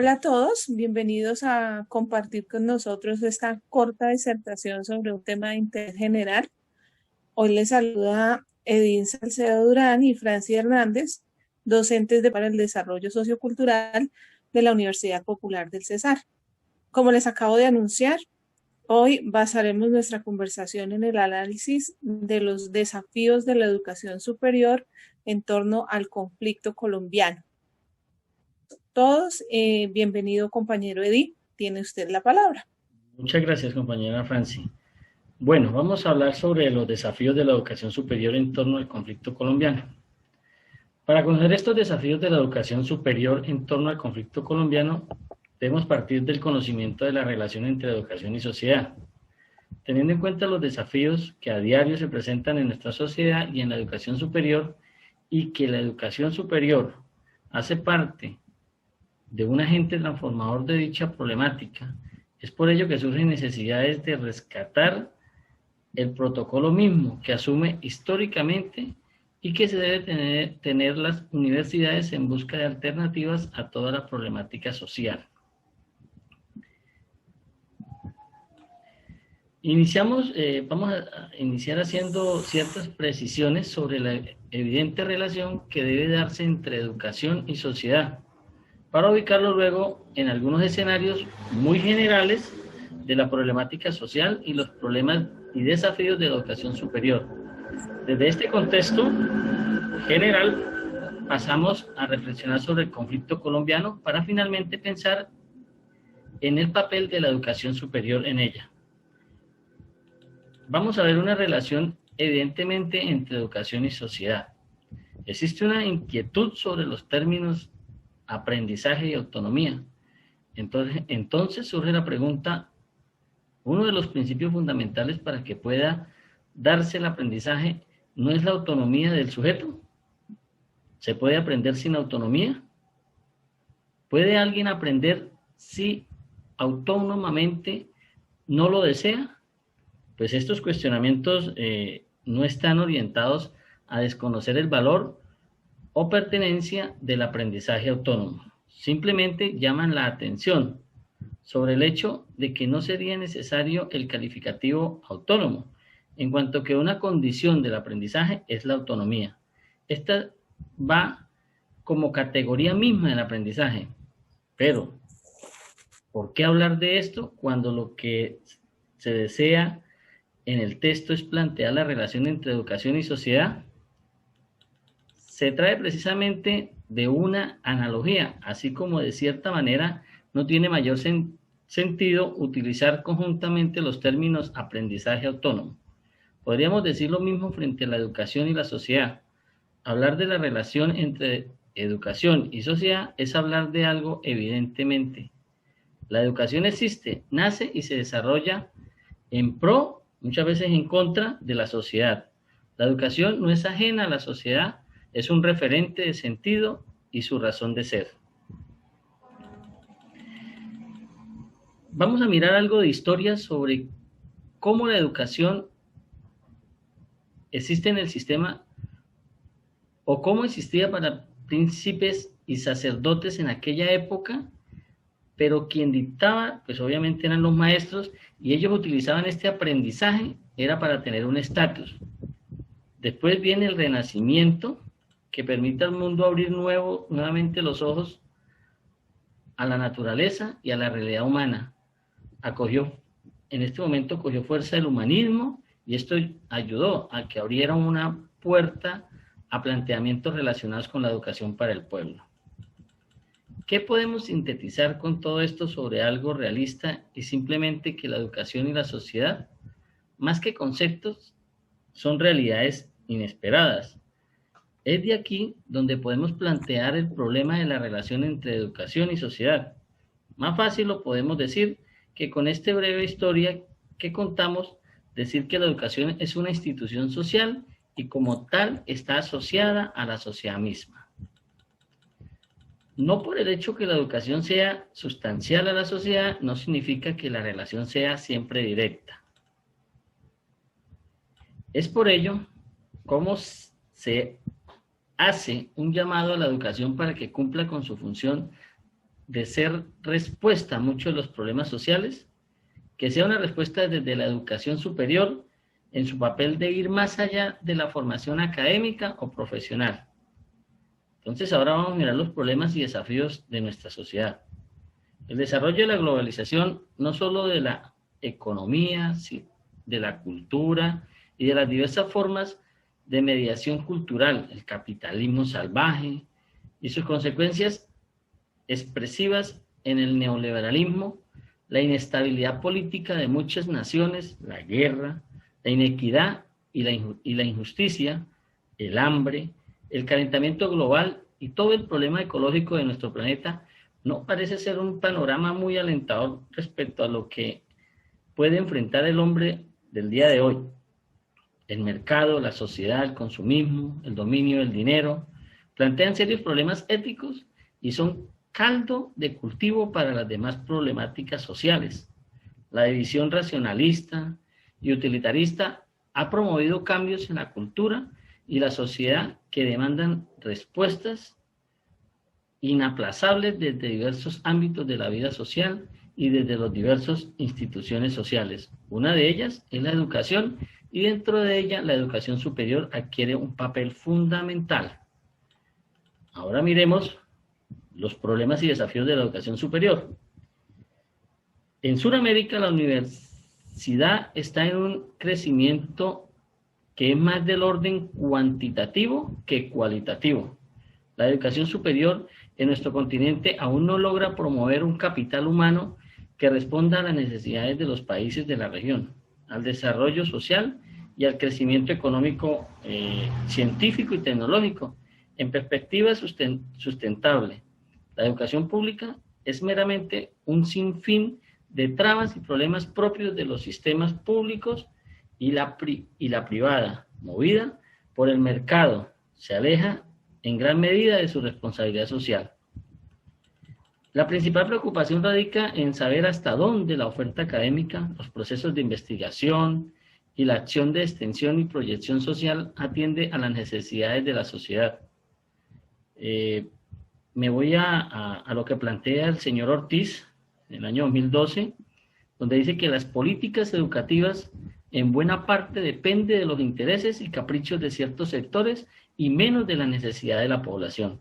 Hola a todos, bienvenidos a compartir con nosotros esta corta disertación sobre un tema de interés general. Hoy les saluda Edín Salcedo Durán y Franci Hernández, docentes para el desarrollo sociocultural de la Universidad Popular del Cesar. Como les acabo de anunciar, hoy basaremos nuestra conversación en el análisis de los desafíos de la educación superior en torno al conflicto colombiano. Todos, bienvenido compañero Edí, tiene usted la palabra. Muchas gracias, compañera Franci. Bueno, vamos a hablar sobre los desafíos de la educación superior en torno al conflicto colombiano. Para conocer estos desafíos de la educación superior en torno al conflicto colombiano, debemos partir del conocimiento de la relación entre educación y sociedad, teniendo en cuenta los desafíos que a diario se presentan en nuestra sociedad y en la educación superior, y que la educación superior hace parte de un agente transformador de dicha problemática. Es por ello que surgen necesidades de rescatar el protocolo mismo que asume históricamente y que se debe tener las universidades en busca de alternativas a toda la problemática social. Vamos a iniciar haciendo ciertas precisiones sobre la evidente relación que debe darse entre educación y sociedad, para ubicarlo luego en algunos escenarios muy generales de la problemática social y los problemas y desafíos de la educación superior. Desde este contexto general pasamos a reflexionar sobre el conflicto colombiano para finalmente pensar en el papel de la educación superior en ella. Vamos a ver una relación evidentemente entre educación y sociedad. Existe una inquietud sobre los términos aprendizaje y autonomía. Entonces surge la pregunta: uno de los principios fundamentales para que pueda darse el aprendizaje no es la autonomía del sujeto. ¿Se puede aprender sin autonomía? ¿Puede alguien aprender si autónomamente no lo desea? Pues estos cuestionamientos no están orientados a desconocer el valor o pertenencia del aprendizaje autónomo. Simplemente llaman la atención sobre el hecho de que no sería necesario el calificativo autónomo, en cuanto que una condición del aprendizaje es la autonomía. Esta va como categoría misma del aprendizaje. Pero, ¿por qué hablar de esto cuando lo que se desea en el texto es plantear la relación entre educación y sociedad? Se trae precisamente de una analogía, así como de cierta manera no tiene mayor sentido utilizar conjuntamente los términos aprendizaje autónomo. Podríamos decir lo mismo frente a la educación y la sociedad. Hablar de la relación entre educación y sociedad es hablar de algo evidentemente. La educación existe, nace y se desarrolla en pro, muchas veces en contra de la sociedad. La educación no es ajena a la sociedad, es un referente de sentido y su razón de ser. Vamos a mirar algo de historia sobre cómo la educación existe en el sistema o cómo existía para príncipes y sacerdotes en aquella época, pero quien dictaba, pues obviamente eran los maestros, y ellos utilizaban este aprendizaje, era para tener un estatus. Después viene el Renacimiento, que permite al mundo abrir nuevamente los ojos a la naturaleza y a la realidad humana. En este momento cogió fuerza el humanismo, y esto ayudó a que abriera una puerta a planteamientos relacionados con la educación para el pueblo. ¿Qué podemos sintetizar con todo esto sobre algo realista y simplemente que la educación y la sociedad, más que conceptos, son realidades inesperadas? Es de aquí donde podemos plantear el problema de la relación entre educación y sociedad. Más fácil lo podemos decir que con esta breve historia que contamos, decir que la educación es una institución social y como tal está asociada a la sociedad misma. No por el hecho que la educación sea sustancial a la sociedad, no significa que la relación sea siempre directa. Es por ello como se hace un llamado a la educación para que cumpla con su función de ser respuesta a muchos de los problemas sociales, que sea una respuesta desde la educación superior en su papel de ir más allá de la formación académica o profesional. Entonces ahora vamos a mirar los problemas y desafíos de nuestra sociedad. El desarrollo de la globalización, no solo de la economía, de la cultura y de las diversas formas de mediación cultural, el capitalismo salvaje y sus consecuencias expresivas en el neoliberalismo, la inestabilidad política de muchas naciones, la guerra, la inequidad y la injusticia, el hambre, el calentamiento global y todo el problema ecológico de nuestro planeta no parece ser un panorama muy alentador respecto a lo que puede enfrentar el hombre del día de hoy. El mercado, la sociedad, el consumismo, el dominio del dinero, plantean serios problemas éticos y son caldo de cultivo para las demás problemáticas sociales. La división racionalista y utilitarista ha promovido cambios en la cultura y la sociedad que demandan respuestas inaplazables desde diversos ámbitos de la vida social y desde las diversas instituciones sociales. Una de ellas es la educación y dentro de ella la educación superior adquiere un papel fundamental. Ahora miremos los problemas y desafíos de la educación superior. En Sudamérica la universidad está en un crecimiento que es más del orden cuantitativo que cualitativo. La educación superior en nuestro continente aún no logra promover un capital humano que responda a las necesidades de los países de la región, al desarrollo social y al crecimiento económico, científico y tecnológico, en perspectiva sustentable. La educación pública es meramente un sinfín de trabas y problemas propios de los sistemas públicos y la privada, movida por el mercado, se aleja en gran medida de su responsabilidad social. La principal preocupación radica en saber hasta dónde la oferta académica, los procesos de investigación y la acción de extensión y proyección social atiende a las necesidades de la sociedad. Me voy a lo que plantea el señor Ortiz en el año 2012, donde dice que las políticas educativas en buena parte dependen de los intereses y caprichos de ciertos sectores y menos de la necesidad de la población.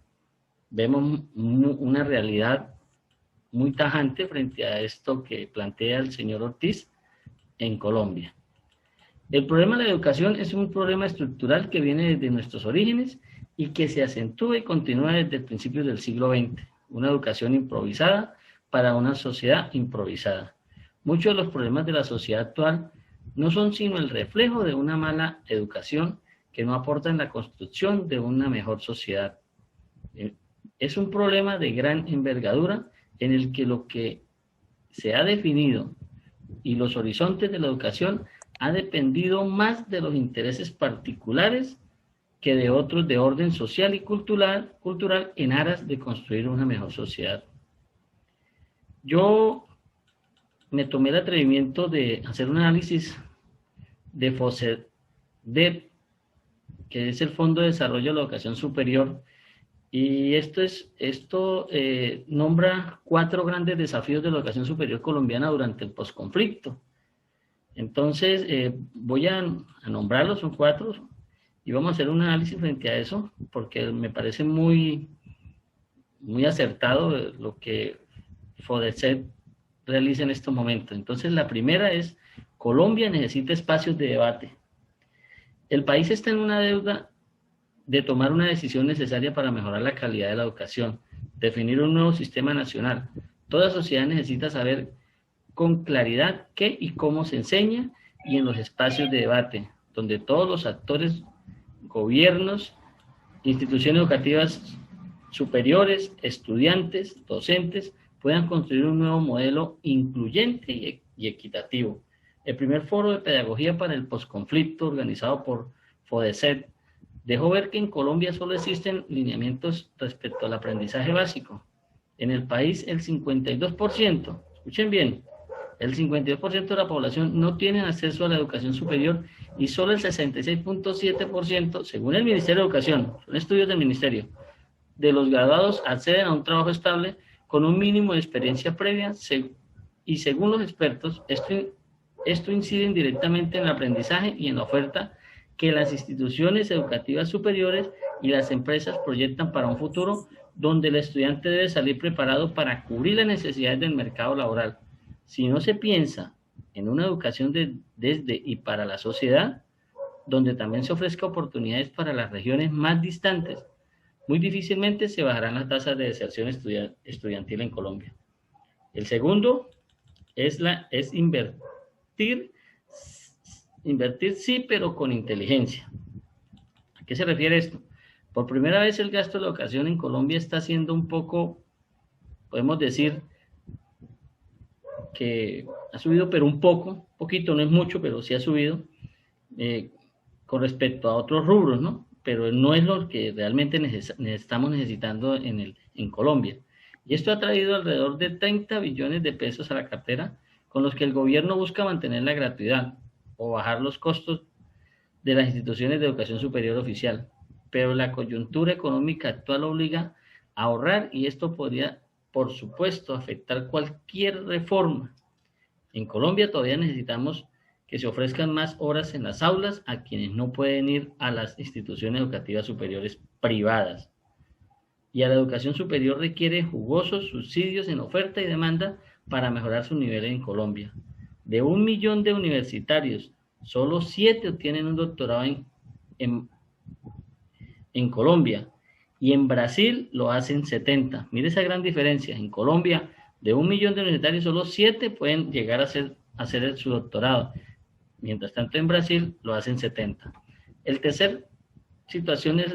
Vemos una realidad muy tajante frente a esto que plantea el señor Ortiz en Colombia. El problema de la educación es un problema estructural que viene desde nuestros orígenes y que se acentúa y continúa desde el principio del siglo XX. Una educación improvisada para una sociedad improvisada. Muchos de los problemas de la sociedad actual no son sino el reflejo de una mala educación que no aporta en la construcción de una mejor sociedad. Es un problema de gran envergadura en el que lo que se ha definido y los horizontes de la educación ha dependido más de los intereses particulares que de otros de orden social y cultural en aras de construir una mejor sociedad. Yo me tomé el atrevimiento de hacer un análisis de FOSEDEP, que es el Fondo de Desarrollo de la Educación Superior, y esto nombra 4 grandes desafíos de la educación superior colombiana durante el posconflicto. Entonces, voy a nombrarlos, son 4, y vamos a hacer un análisis frente a eso, porque me parece muy acertado lo que FODESET realiza en estos momentos. Entonces, la primera es: Colombia necesita espacios de debate. El país está en una deuda de tomar una decisión necesaria para mejorar la calidad de la educación, definir un nuevo sistema nacional. Toda sociedad necesita saber con claridad qué y cómo se enseña, y en los espacios de debate, donde todos los actores, gobiernos, instituciones educativas superiores, estudiantes, docentes, puedan construir un nuevo modelo incluyente y equitativo. El primer foro de pedagogía para el posconflicto, organizado por FODESET, dejó ver que en Colombia solo existen lineamientos respecto al aprendizaje básico. En el país, el 52%, escuchen bien, el 52% de la población no tiene acceso a la educación superior y solo el 66.7%, según el Ministerio de Educación, son estudios del Ministerio, de los graduados acceden a un trabajo estable con un mínimo de experiencia previa y según los expertos, esto incide indirectamente en el aprendizaje y en la oferta que las instituciones educativas superiores y las empresas proyectan para un futuro donde el estudiante debe salir preparado para cubrir las necesidades del mercado laboral. Si no se piensa en una educación desde y para la sociedad, donde también se ofrezca oportunidades para las regiones más distantes, muy difícilmente se bajarán las tasas de deserción estudiantil en Colombia. El segundo es invertir sí, pero con inteligencia. ¿A qué se refiere esto? Por primera vez el gasto de la educación en Colombia está siendo un poco, podemos decir, que ha subido, pero un poquito, no es mucho, pero sí ha subido con respecto a otros rubros, ¿no? Pero no es lo que realmente estamos necesitando en Colombia. Y esto ha traído alrededor de 30 billones de pesos a la cartera, con los que el gobierno busca mantener la gratuidad o bajar los costos de las instituciones de educación superior oficial. Pero la coyuntura económica actual obliga a ahorrar y esto podría, por supuesto, afectar cualquier reforma. En Colombia todavía necesitamos que se ofrezcan más horas en las aulas a quienes no pueden ir a las instituciones educativas superiores privadas. Y a la educación superior requiere jugosos subsidios en oferta y demanda para mejorar su nivel en Colombia. De 1 millón de universitarios, solo 7 obtienen un doctorado en Colombia, y en Brasil lo hacen 70. Mire esa gran diferencia. En Colombia, de 1 millón de universitarios, solo 7 pueden llegar a hacer su doctorado. Mientras tanto, en Brasil lo hacen 70. El tercer situación es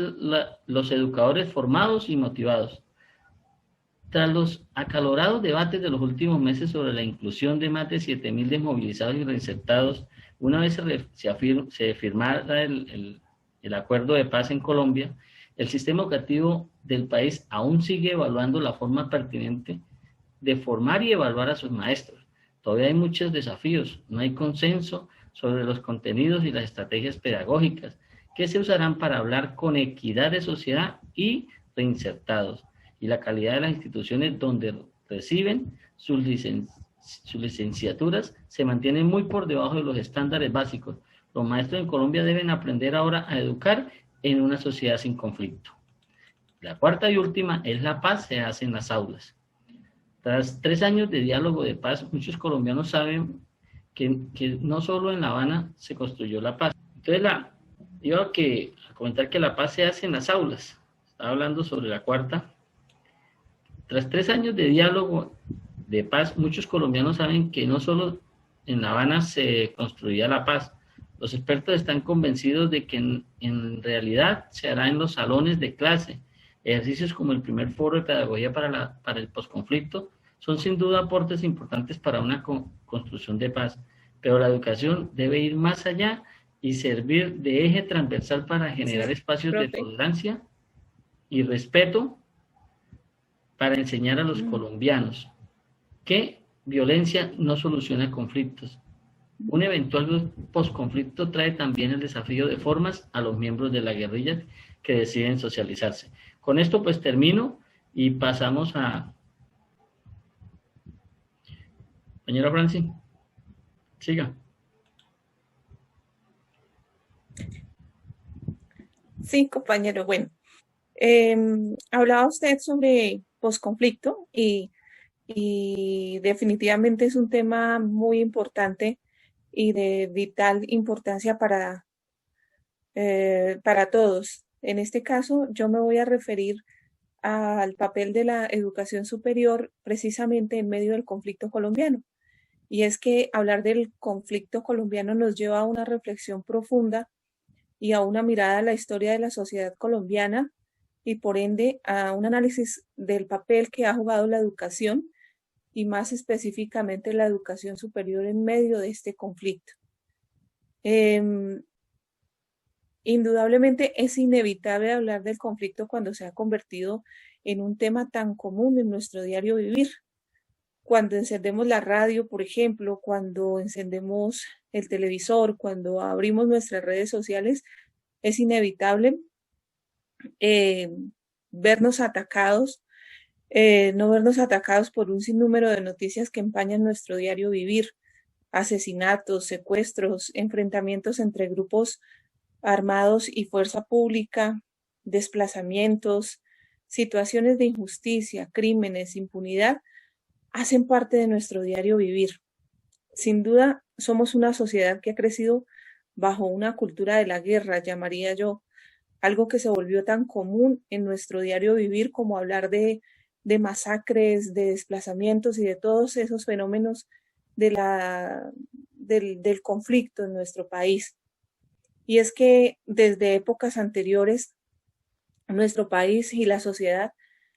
los educadores formados y motivados. Tras los acalorados debates de los últimos meses sobre la inclusión de más de 7.000 desmovilizados y reinsertados, una vez se firmara el acuerdo de paz en Colombia, el sistema educativo del país aún sigue evaluando la forma pertinente de formar y evaluar a sus maestros. Todavía hay muchos desafíos, no hay consenso sobre los contenidos y las estrategias pedagógicas que se usarán para hablar con equidad de sociedad y reinsertados, y la calidad de las instituciones donde reciben sus licenciaturas se mantiene muy por debajo de los estándares básicos. Los maestros en Colombia deben aprender ahora a educar en una sociedad sin conflicto. La cuarta y última es la paz se hace en las aulas. Tras 3 años de diálogo de paz, muchos colombianos saben que no solo en La Habana se construyó la paz. Entonces, iba a comentar que la paz se hace en las aulas. Estaba hablando sobre la cuarta. Tras 3 años de diálogo de paz, muchos colombianos saben que no solo en La Habana se construía la paz. Los expertos están convencidos de que en realidad se hará en los salones de clase. Ejercicios como el primer foro de pedagogía para el posconflicto son sin duda aportes importantes para una construcción de paz, pero la educación debe ir más allá y servir de eje transversal para generar espacios de tolerancia y respeto para enseñar a los colombianos que violencia no soluciona conflictos. Un eventual posconflicto trae también el desafío de formas a los miembros de la guerrilla que deciden socializarse. Con esto pues termino y pasamos a... Señora Franci, siga. Sí, compañero, bueno. Hablaba usted sobre posconflicto y definitivamente es un tema muy importante y de vital importancia para todos. En este caso, yo me voy a referir al papel de la educación superior precisamente en medio del conflicto colombiano. Y es que hablar del conflicto colombiano nos lleva a una reflexión profunda y a una mirada a la historia de la sociedad colombiana y por ende a un análisis del papel que ha jugado la educación y más específicamente la educación superior en medio de este conflicto. Indudablemente es inevitable hablar del conflicto cuando se ha convertido en un tema tan común en nuestro diario vivir. Cuando encendemos la radio, por ejemplo, cuando encendemos el televisor, cuando abrimos nuestras redes sociales, es inevitable vernos atacados no vernos atacados por un sinnúmero de noticias que empañan nuestro diario vivir, asesinatos, secuestros, enfrentamientos entre grupos armados y fuerza pública, desplazamientos, situaciones de injusticia, crímenes, impunidad, hacen parte de nuestro diario vivir. Sin duda, somos una sociedad que ha crecido bajo una cultura de la guerra, llamaría yo, algo que se volvió tan común en nuestro diario vivir como hablar de masacres, de desplazamientos y de todos esos fenómenos del conflicto en nuestro país. Y es que desde épocas anteriores, nuestro país y la sociedad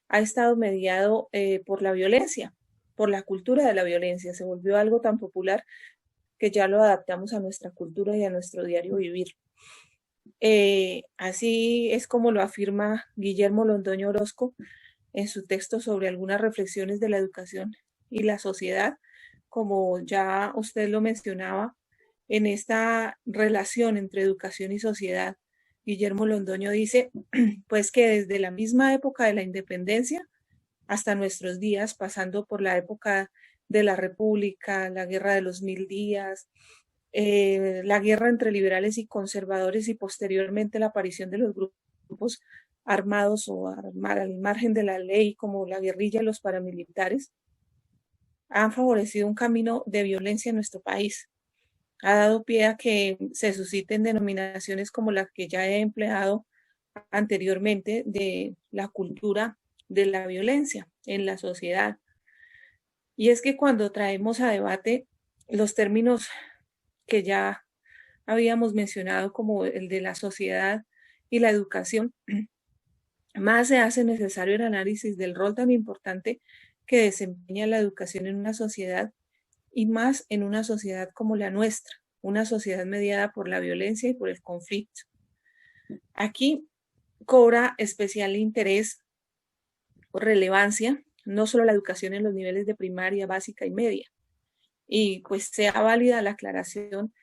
ha estado mediado por la violencia, por la cultura de la violencia. Se volvió algo tan popular que ya lo adaptamos a nuestra cultura y a nuestro diario vivir. Así es como lo afirma Guillermo Londoño Orozco en su texto sobre algunas reflexiones de la educación y la sociedad, como ya usted lo mencionaba, en esta relación entre educación y sociedad. Guillermo Londoño dice, pues que desde la misma época de la independencia hasta nuestros días, pasando por la época de la República, la Guerra de los Mil Días, la guerra entre liberales y conservadores y posteriormente la aparición de los grupos armados o al margen de la ley como la guerrilla y los paramilitares, han favorecido un camino de violencia en nuestro país. Ha dado pie a que se susciten denominaciones como las que ya he empleado anteriormente de la cultura de la violencia en la sociedad. Y es que cuando traemos a debate los términos que ya habíamos mencionado como el de la sociedad y la educación, más se hace necesario el análisis del rol tan importante que desempeña la educación en una sociedad y más en una sociedad como la nuestra, una sociedad mediada por la violencia y por el conflicto. Aquí cobra especial interés o relevancia no solo la educación en los niveles de primaria, básica y media, y pues sea válida la aclaración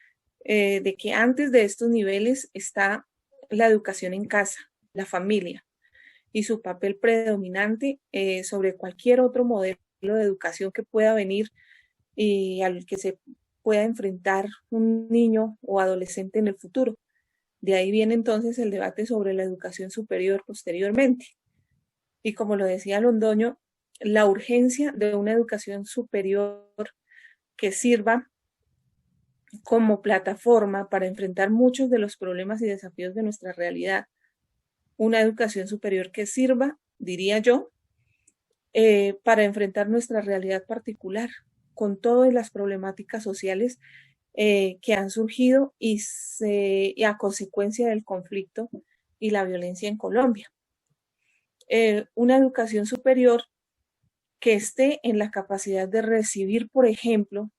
de que antes de estos niveles está la educación en casa, la familia, y su papel predominante sobre cualquier otro modelo de educación que pueda venir y al que se pueda enfrentar un niño o adolescente en el futuro. De ahí viene entonces el debate sobre la educación superior posteriormente. Y como lo decía Londoño, la urgencia de una educación superior que sirva como plataforma para enfrentar muchos de los problemas y desafíos de nuestra realidad. Una educación superior que sirva, diría yo, para enfrentar nuestra realidad particular, con todas las problemáticas sociales que han surgido y a consecuencia del conflicto y la violencia en Colombia. Una educación superior que esté en la capacidad de recibir, por ejemplo,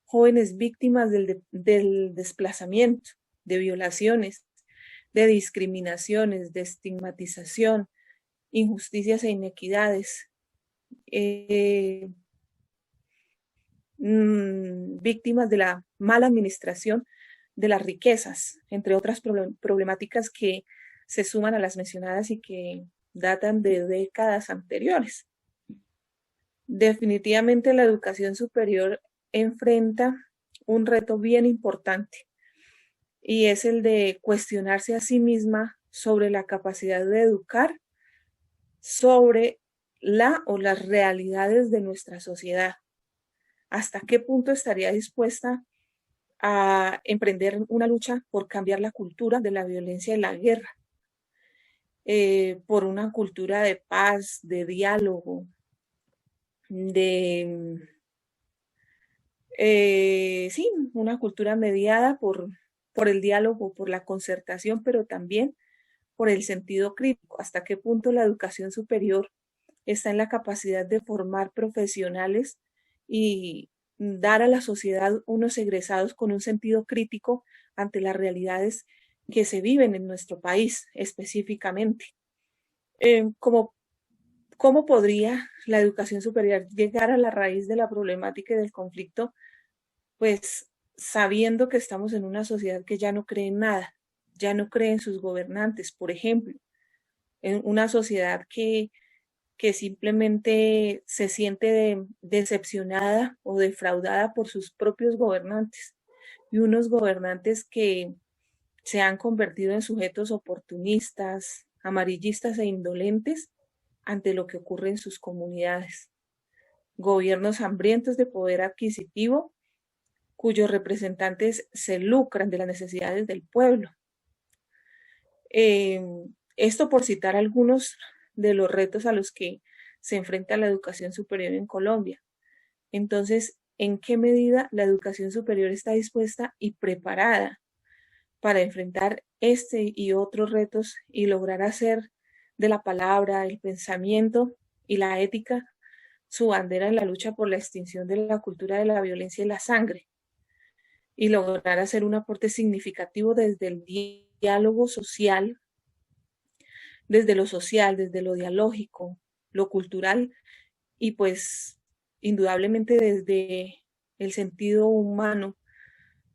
jóvenes víctimas del desplazamiento, de violaciones, de discriminaciones, de estigmatización, injusticias e inequidades, víctimas de la mala administración de las riquezas, entre otras problemáticas que se suman a las mencionadas y que datan de décadas anteriores. Definitivamente la educación superior enfrenta un reto bien importante y es el de cuestionarse a sí misma sobre la capacidad de educar sobre la o las realidades de nuestra sociedad. ¿Hasta qué punto estaría dispuesta a emprender una lucha por cambiar la cultura de la violencia y la guerra? Por una cultura de paz, de diálogo, sí, una cultura mediada por el diálogo, por la concertación, pero también por el sentido crítico. ¿Hasta qué punto la educación superior está en la capacidad de formar profesionales y dar a la sociedad unos egresados con un sentido crítico ante las realidades que se viven en nuestro país específicamente? ¿Cómo podría la educación superior llegar a la raíz de la problemática y del conflicto? Pues sabiendo que estamos en una sociedad que ya no cree en nada, ya no cree en sus gobernantes, por ejemplo, en una sociedad que que simplemente se siente decepcionada o defraudada por sus propios gobernantes, y unos gobernantes que se han convertido en sujetos oportunistas, amarillistas e indolentes ante lo que ocurre en sus comunidades. Gobiernos hambrientos de poder adquisitivo cuyos representantes se lucran de las necesidades del pueblo. Eh, Esto por citar algunos de los retos a los que se enfrenta la educación superior en Colombia. Entonces, ¿en qué medida la educación superior está dispuesta y preparada para enfrentar este y otros retos y lograr hacer de la palabra, el pensamiento y la ética su bandera en la lucha por la extinción de la cultura de la violencia y la sangre, y lograr hacer un aporte significativo desde el diálogo social, desde lo dialógico, lo cultural y pues indudablemente desde el sentido humano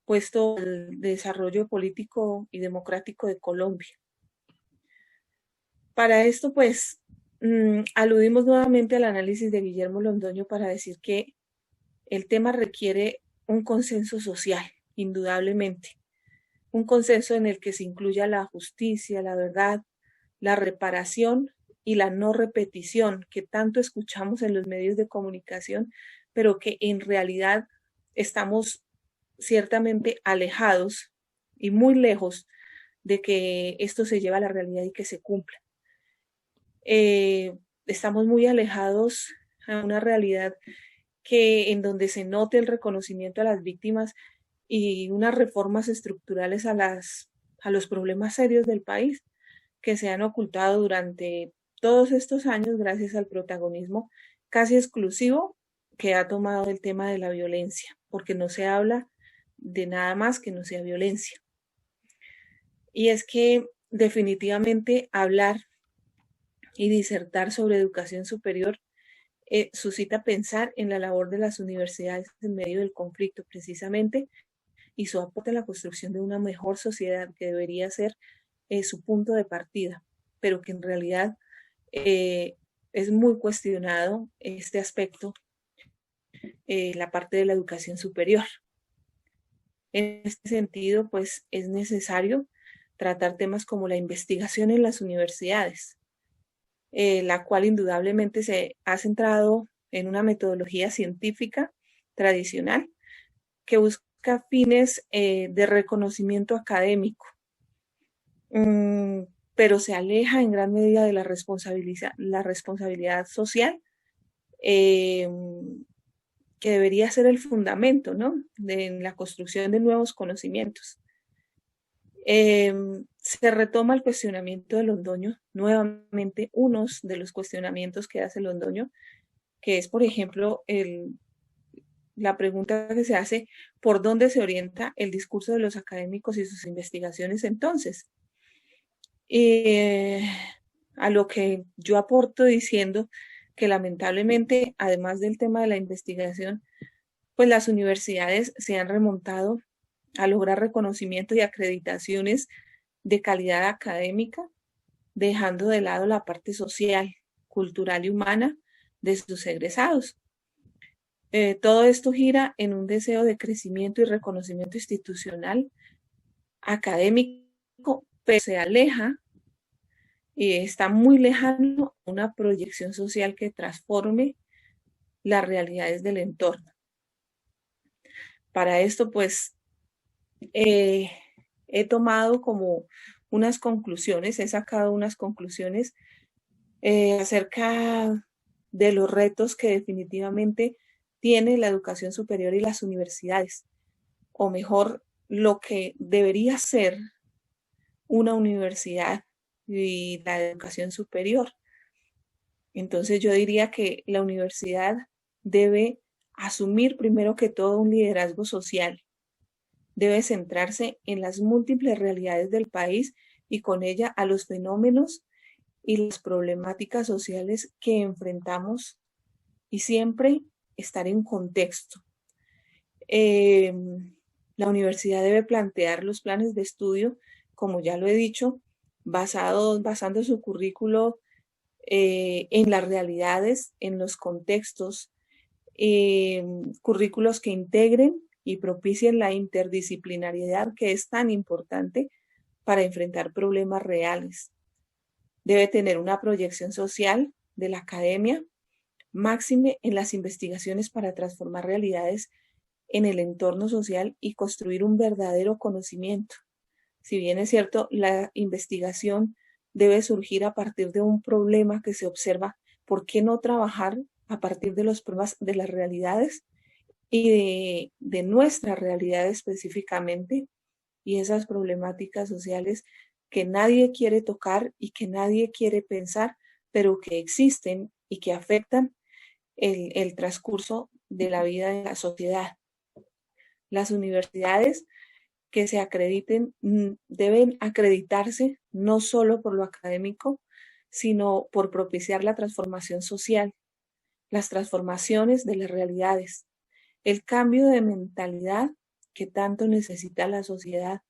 puesto al desarrollo político y democrático de Colombia? Para esto, pues, aludimos nuevamente al análisis de Guillermo Londoño para decir que el tema requiere un consenso social, indudablemente, un consenso en el que se incluya la justicia, la verdad, la reparación y la no repetición que tanto escuchamos en los medios de comunicación, pero que en realidad estamos ciertamente alejados y muy lejos de que esto se lleve a la realidad y que se cumpla. Estamos muy alejados a una realidad que en donde se note el reconocimiento a las víctimas y unas reformas estructurales a los problemas serios del país que se han ocultado durante todos estos años gracias al protagonismo casi exclusivo que ha tomado el tema de la violencia, porque no se habla de nada más que no sea violencia. Y es que definitivamente hablar y disertar sobre educación superior suscita pensar en la labor de las universidades en medio del conflicto precisamente y su aporte a la construcción de una mejor sociedad que debería ser su punto de partida, pero que en realidad es muy cuestionado este aspecto, la parte de la educación superior. En este sentido, pues es necesario tratar temas como la investigación en las universidades, la cual indudablemente se ha centrado en una metodología científica tradicional que busca fines de reconocimiento académico, pero se aleja en gran medida de la responsabilidad social, que debería ser el fundamento, ¿no?, de la construcción de nuevos conocimientos. Se retoma el cuestionamiento de Londoño, nuevamente unos de los cuestionamientos que hace Londoño, que es, por ejemplo, la pregunta que se hace: ¿por dónde se orienta el discurso de los académicos y sus investigaciones entonces? A lo que yo aporto diciendo que lamentablemente, además del tema de la investigación, pues las universidades se han remontado a lograr reconocimientos y acreditaciones de calidad académica, dejando de lado la parte social, cultural y humana de sus egresados. Todo esto gira en un deseo de crecimiento y reconocimiento institucional, académico, pero se aleja y está muy lejano a una proyección social que transforme las realidades del entorno. Para esto, pues, he tomado como unas conclusiones, he sacado unas conclusiones acerca de los retos que definitivamente tiene la educación superior y las universidades, o mejor, lo que debería ser una universidad y la educación superior. Entonces yo diría que la universidad debe asumir primero que todo un liderazgo social, debe centrarse en las múltiples realidades del país y con ella a los fenómenos y las problemáticas sociales que enfrentamos y siempre estar en contexto. La universidad debe plantear los planes de estudio, como ya lo he dicho, basando su currículo en las realidades, en los contextos, currículos que integren y propicien la interdisciplinariedad que es tan importante para enfrentar problemas reales. Debe tener una proyección social de la academia, máxime en las investigaciones para transformar realidades en el entorno social y construir un verdadero conocimiento. Si bien es cierto, la investigación debe surgir a partir de un problema que se observa, ¿por qué no trabajar a partir de los problemas de las realidades y de nuestra realidad específicamente y esas problemáticas sociales que nadie quiere tocar y que nadie quiere pensar, pero que existen y que afectan el transcurso de la vida de la sociedad? Las universidades que se acrediten deben acreditarse no solo por lo académico, sino por propiciar la transformación social, las transformaciones de las realidades, el cambio de mentalidad que tanto necesita la sociedad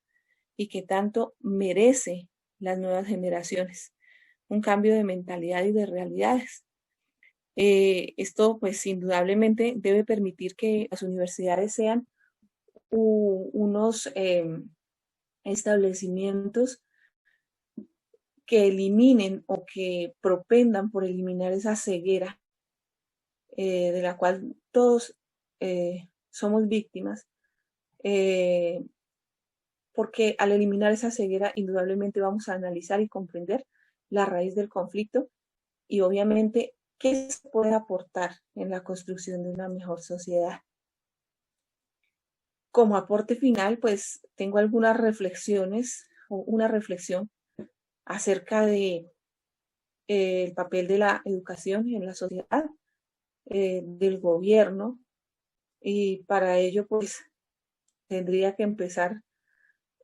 y que tanto merece las nuevas generaciones, un cambio de mentalidad y de realidades. Esto pues indudablemente debe permitir que las universidades sean unos establecimientos que eliminen o que propendan por eliminar esa ceguera de la cual todos somos víctimas, porque al eliminar esa ceguera indudablemente vamos a analizar y comprender la raíz del conflicto y obviamente qué se puede aportar en la construcción de una mejor sociedad. Como aporte final, pues tengo algunas reflexiones o una reflexión acerca de el papel de la educación en la sociedad, del gobierno, y para ello pues tendría que empezar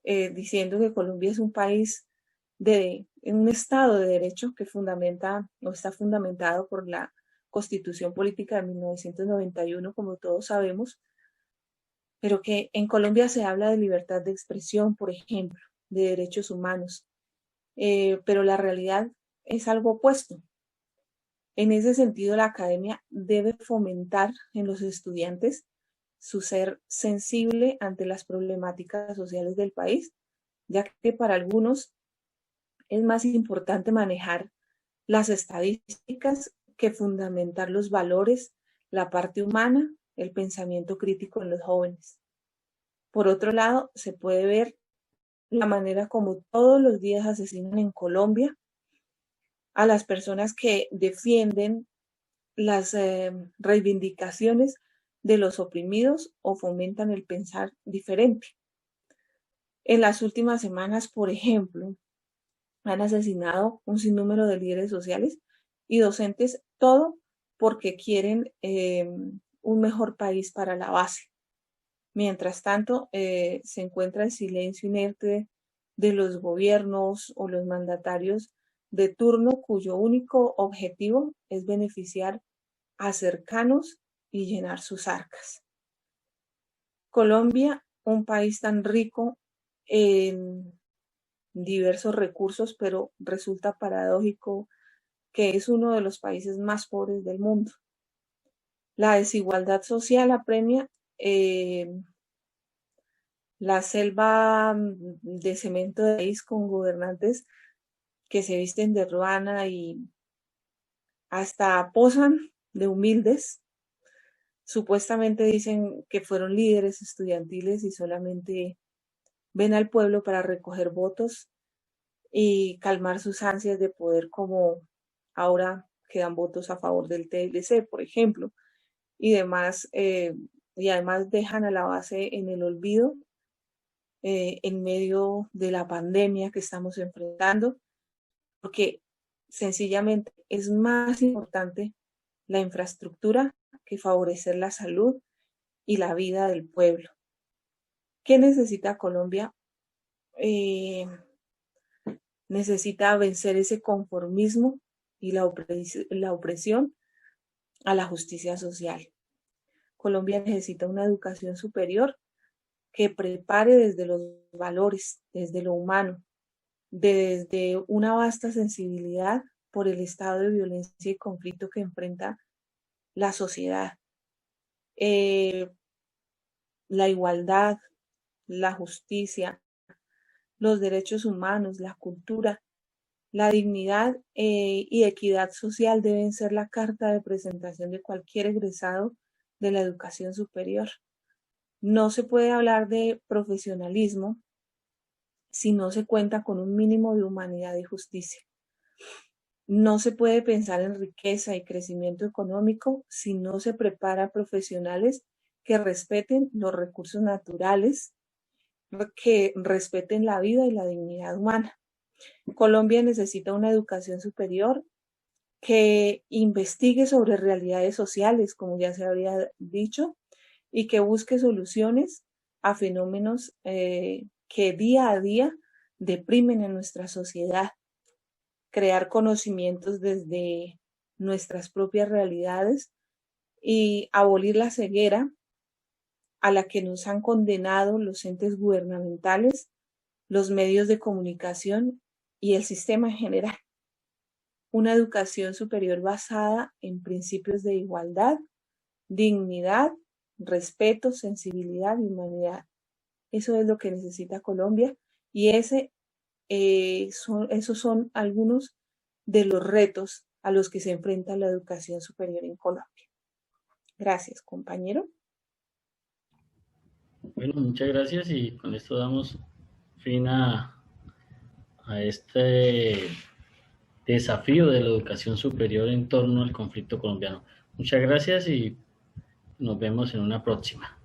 diciendo que Colombia es un país en un estado de derecho que fundamenta o está fundamentado por la Constitución Política de 1991, como todos sabemos, pero que en Colombia se habla de libertad de expresión, por ejemplo, de derechos humanos, pero la realidad es algo opuesto. En ese sentido, la academia debe fomentar en los estudiantes su ser sensible ante las problemáticas sociales del país, ya que para algunos es más importante manejar las estadísticas que fundamentar los valores, la parte humana, el pensamiento crítico en los jóvenes. Por otro lado, se puede ver la manera como todos los días asesinan en Colombia a las personas que defienden las reivindicaciones de los oprimidos o fomentan el pensar diferente. En las últimas semanas, por ejemplo, han asesinado un sinnúmero de líderes sociales y docentes, todo porque quieren un mejor país para la base. Mientras tanto, se encuentra el silencio inerte de los gobiernos o los mandatarios de turno cuyo único objetivo es beneficiar a cercanos y llenar sus arcas. Colombia, un país tan rico en diversos recursos, pero resulta paradójico que es uno de los países más pobres del mundo. La desigualdad social apremia la selva de cemento de país con gobernantes que se visten de ruana y hasta posan de humildes. Supuestamente dicen que fueron líderes estudiantiles y solamente ven al pueblo para recoger votos y calmar sus ansias de poder, como ahora que dan votos a favor del TLC, por ejemplo, y demás, y además dejan a la base en el olvido en medio de la pandemia que estamos enfrentando, porque sencillamente es más importante la infraestructura que favorecer la salud y la vida del pueblo. ¿Qué necesita Colombia? Necesita vencer ese conformismo y la opresión a la justicia social. Colombia necesita una educación superior que prepare desde los valores, desde lo humano, desde una vasta sensibilidad por el estado de violencia y conflicto que enfrenta la sociedad. La igualdad, la justicia, los derechos humanos, la cultura, la dignidad y equidad social deben ser la carta de presentación de cualquier egresado de la educación superior. No se puede hablar de profesionalismo si no se cuenta con un mínimo de humanidad y justicia. No se puede pensar en riqueza y crecimiento económico si no se prepara profesionales que respeten los recursos naturales, que respeten la vida y la dignidad humana. Colombia necesita una educación superior que investigue sobre realidades sociales, como ya se había dicho, y que busque soluciones a fenómenos que día a día deprimen a nuestra sociedad. Crear conocimientos desde nuestras propias realidades y abolir la ceguera a la que nos han condenado los entes gubernamentales, los medios de comunicación y el sistema en general. Una educación superior basada en principios de igualdad, dignidad, respeto, sensibilidad y humanidad. Eso es lo que necesita Colombia y esos son algunos de los retos a los que se enfrenta la educación superior en Colombia. Gracias, compañero. Bueno, muchas gracias y con esto damos fin a este desafío de la educación superior en torno al conflicto colombiano. Muchas gracias y nos vemos en una próxima.